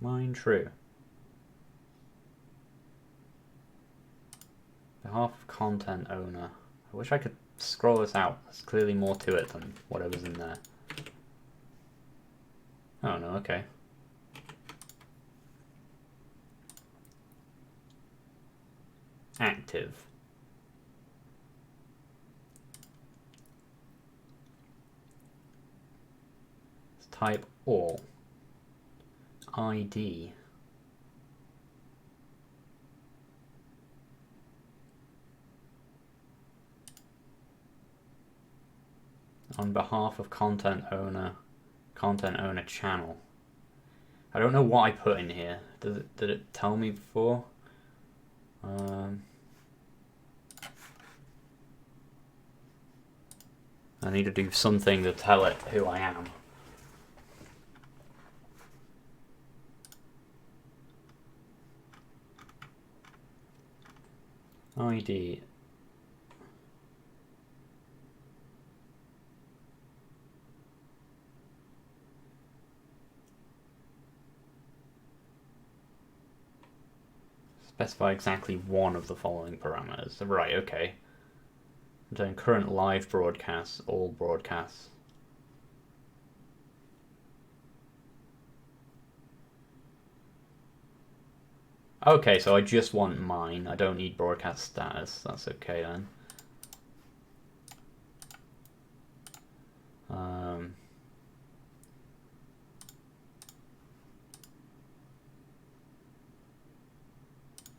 mine true. Behalf of content owner. I wish I could scroll this out. There's clearly more to it than whatever's in there. Oh no, okay. Active. Let's type all. ID. On behalf of content owner channel. I don't know what I put in here. Did it tell me before? I need to do something to tell it who I am. ID. Specify exactly one of the following parameters. Right, okay. I'm doing current live broadcasts, all broadcasts. Okay, so I just want mine. I don't need broadcast status. That's okay then.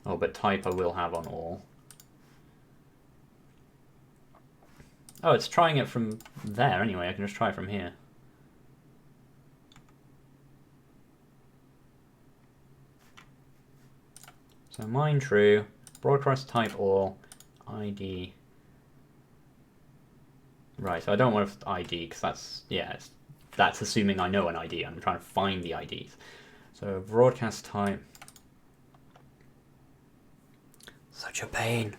Oh, but type I will have on all. Oh, it's trying it from there anyway. I can just try it from here. So mine true, broadcast type all, ID. Right, so I don't want ID because that's, yeah, that's assuming I know an ID. I'm trying to find the IDs. So broadcast type. Such a pain.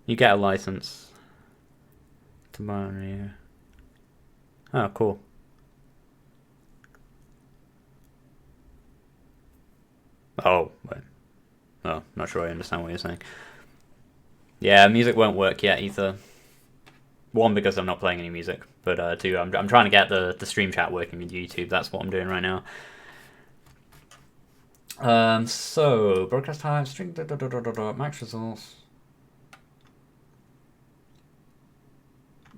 You get a license to buy. Oh, cool. Oh, wait. Oh, not sure I understand what you're saying. Yeah, music won't work yet either. One, because I'm not playing any music, but two, I'm trying to get the stream chat working with YouTube. That's what I'm doing right now. So broadcast time, string max results.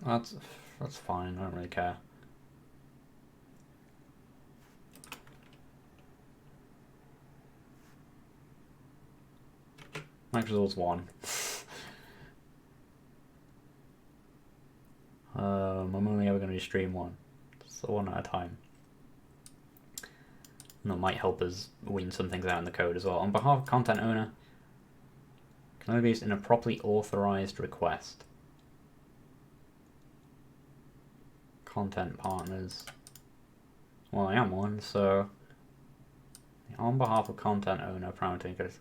That's fine. I don't really care. Max results 1. I'm only ever going to stream 1. So 1 at a time. And that might help us wean some things out in the code as well. On behalf of content owner, can only be used in a properly authorized request. Content partners. Well, I am one, so on behalf of content owner, parameter goes.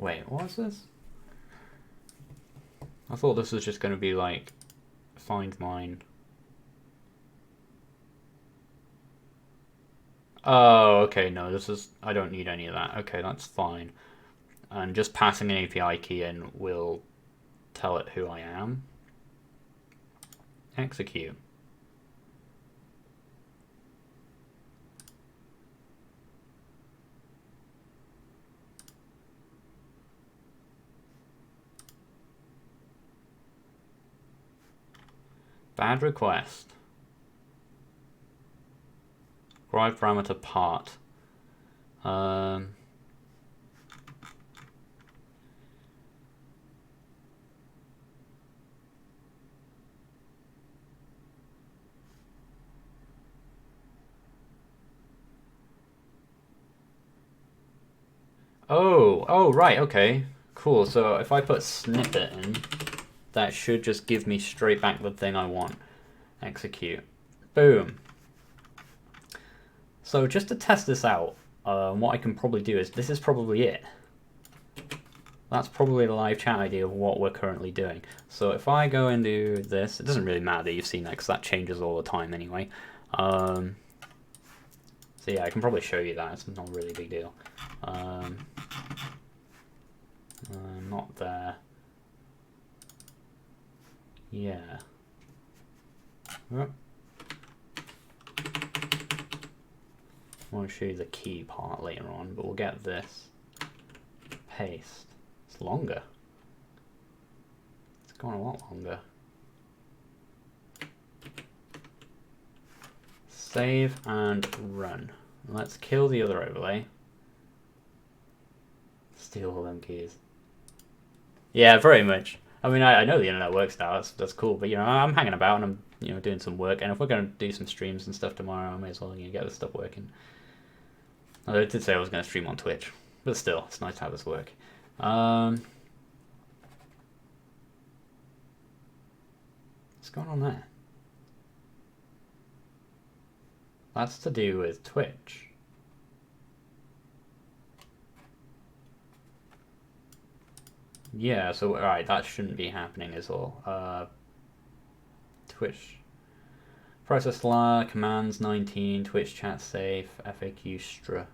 Wait, what was this? I thought this was just going to be like, find mine. Oh, okay, no, this is, I don't need any of that. Okay, that's fine. And just passing an API key in will tell it who I am. Execute. Bad request. Drive parameter part. Oh, right, okay. Cool, so if I put snippet in, that should just give me straight back the thing I want. Execute. Boom. So just to test this out, what I can probably do is, this is probably it. That's probably the live chat ID of what we're currently doing. So if I go into this, it doesn't really matter that you've seen that because that changes all the time anyway. So yeah, I can probably show you that. It's not a really big deal. Not there. Yeah. I want to show you the key part later on, but we'll get this. Paste. It's longer. It's going a lot longer. Save and run. Let's kill the other overlay. Steal all them keys. Yeah, very much. I mean, I know the internet works now. That's cool. But you know, I'm hanging about and I'm doing some work. And if we're gonna do some streams and stuff tomorrow, I may as well get this stuff working. Although I did say I was gonna stream on Twitch, but still, it's nice to have this work. What's going on there? That's to do with Twitch. Yeah, so alright, that shouldn't be happening is all. Twitch. Process law, commands 19, Twitch chat safe, FAQ stra.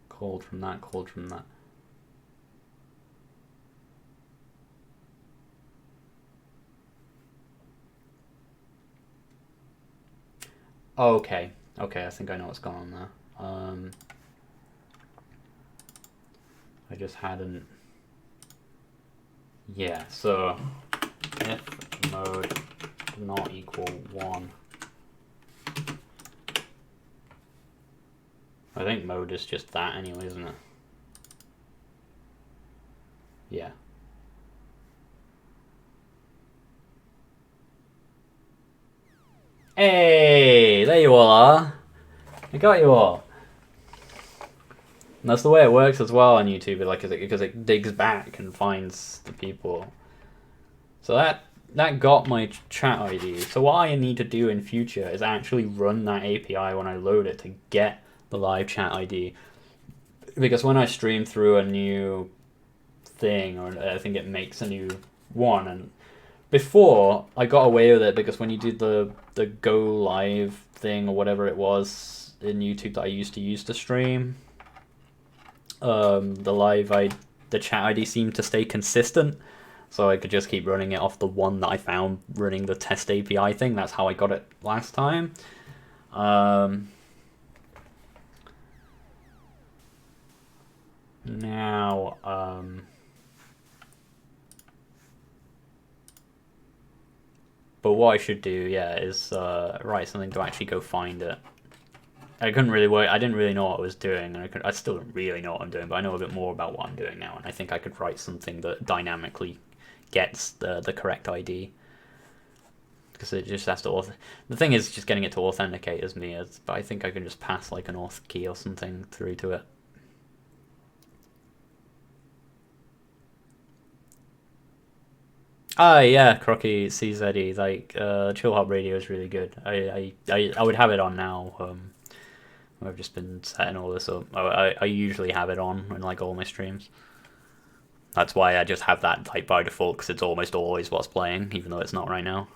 Called from that, called from that. Okay, I think I know what's going on there. I just hadn't. Yeah, so if mode not equal 1, I think mode is just that anyway, isn't it? Yeah. Hey, there you all are. I got you all. And that's the way it works as well on YouTube, like because it digs back and finds the people. So that got my chat ID. So what I need to do in future is actually run that API when I load it to get the live chat ID. Because when I stream through a new thing, or I think it makes a new one, and before I got away with it because when you did the go live thing or whatever it was in YouTube that I used to use to stream, the chat ID seemed to stay consistent, so I could just keep running it off the one that I found running the test API thing. That's how I got it last time. Now, but what I should do, yeah, is write something to actually go find it. I couldn't really work. I didn't really know what I was doing, and I still don't really know what I'm doing, but I know a bit more about what I'm doing now, and I think I could write something that dynamically gets the correct ID. Because it just has to the thing is just getting it to authenticate as me, but I think I can just pass like an auth key or something through to it. Ah, yeah, Crocky CZE, like Chill Hop Radio is really good. I would have it on now. I've just been setting all this up. I usually have it on in like all my streams. That's why I just have that like by default, because it's almost always what's playing, even though it's not right now.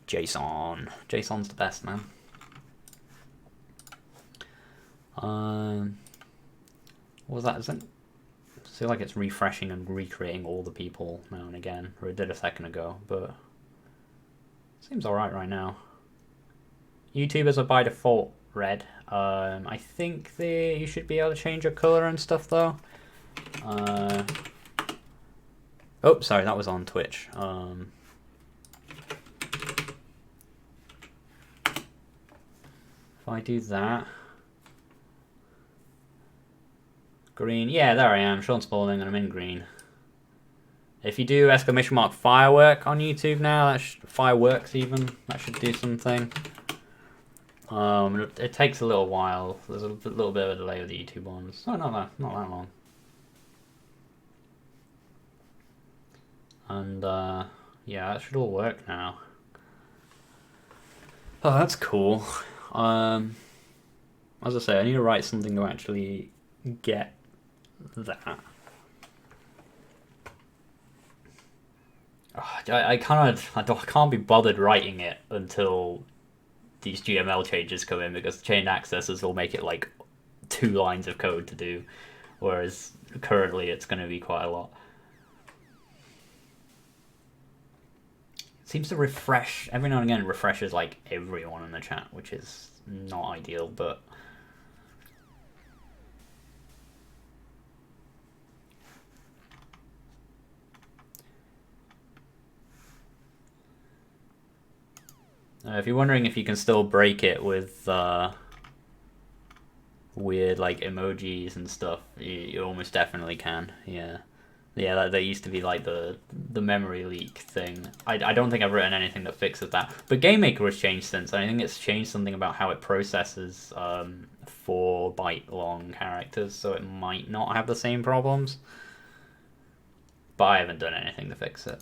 Jason's the best, man. What was that? Is it? I feel like it's refreshing and recreating all the people now and again, or it did a second ago, but seems alright right now. YouTubers are by default red. I think you should be able to change your color and stuff though. Oh, sorry, that was on Twitch. If I do that, green, yeah, there I am, Sean Spalding, and I'm in green. If you do ! firework on YouTube now, fireworks even, that should do something. It takes a little while. There's a little bit of a delay with the YouTube ones. Oh, not that long. And yeah, that should all work now. Oh, that's cool. As I say, I need to write something to actually get that. I can't be bothered writing it until these GML changes come in, because chained accesses will make it like 2 lines of code to do, whereas currently it's going to be quite a lot. It seems to refresh every now and again. It refreshes like everyone in the chat, which is not ideal, but if you're wondering if you can still break it with weird like emojis and stuff, you almost definitely can. Yeah, that used to be like the memory leak thing. I don't think I've written anything that fixes that, but GameMaker has changed since. I think it's changed something about how it processes 4-byte long characters, so it might not have the same problems. But I haven't done anything to fix it.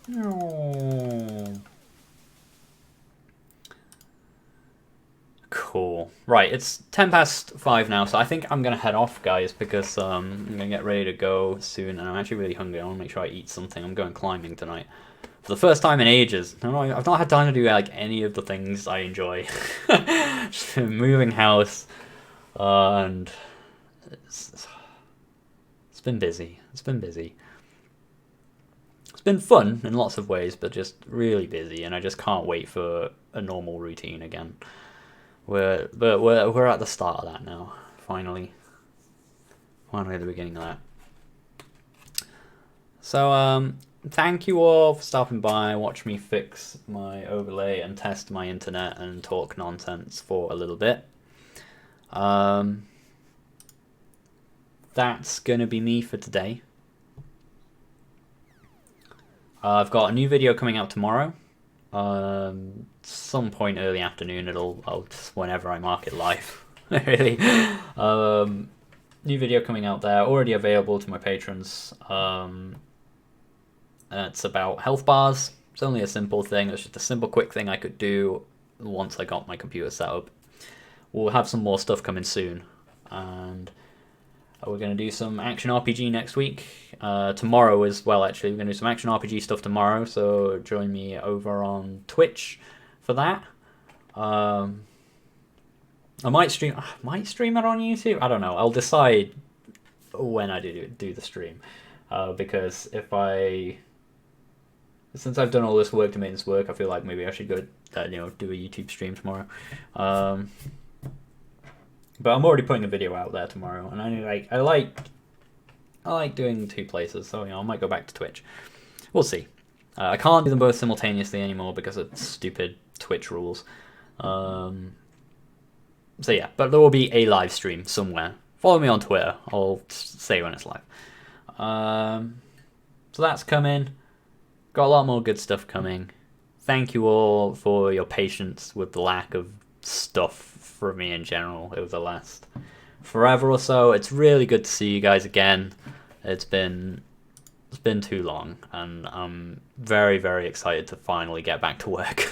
No. Cool. Right, it's 5:10 now, so I think I'm going to head off, guys, because I'm going to get ready to go soon, and I'm actually really hungry. I want to make sure I eat something. I'm going climbing tonight. For the first time in ages. I've not had time to do like any of the things I enjoy. Just moving house, and it's been busy. It's been fun in lots of ways, but just really busy, and I just can't wait for a normal routine again. We're at the start of that now. Finally at the beginning of that. So thank you all for stopping by, watch me fix my overlay and test my internet and talk nonsense for a little bit. That's gonna be me for today. I've got a new video coming out tomorrow. Some point early afternoon. I'll just whenever I mark it live. Really. New video coming out there, already available to my patrons. It's about health bars. It's only a simple thing. It's just a simple, quick thing I could do once I got my computer set up. We'll have some more stuff coming soon, and we're going to do some action RPG next week. Tomorrow as well, actually. We're going to do some action RPG stuff tomorrow, so join me over on Twitch for that. I might stream it on YouTube. I don't know. I'll decide when I do the stream. Because since I've done all this work to make this work, I feel like maybe I should go do a YouTube stream tomorrow. But I'm already putting a video out there tomorrow, and I like doing 2 places, so I might go back to Twitch. We'll see. I can't do them both simultaneously anymore because of stupid Twitch rules. So yeah, but there will be a live stream somewhere. Follow me on Twitter. I'll say when it's live. So that's coming. Got a lot more good stuff coming. Thank you all for your patience with the lack of stuff for me in general over the last forever or so. It's really good to see you guys again. It's been too long, and I'm very, very excited to finally get back to work.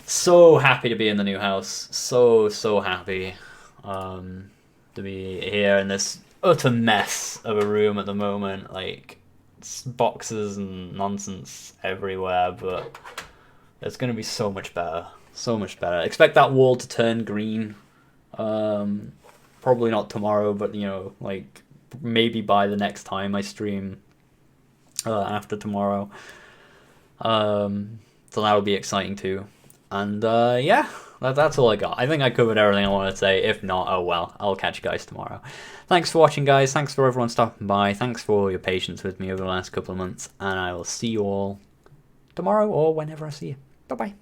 So happy to be in the new house. So happy to be here in this utter mess of a room at the moment. Like, it's boxes and nonsense everywhere, but it's going to be so much better. So much better. Expect that wall to turn green. Probably not tomorrow, but, you know, like, maybe by the next time I stream after tomorrow. So that would be exciting too. And yeah, that's all I got. I think I covered everything I wanted to say. If not, oh well, I'll catch you guys tomorrow. Thanks for watching, guys. Thanks for everyone stopping by. Thanks for all your patience with me over the last couple of months. And I will see you all tomorrow or whenever I see you. Bye-bye.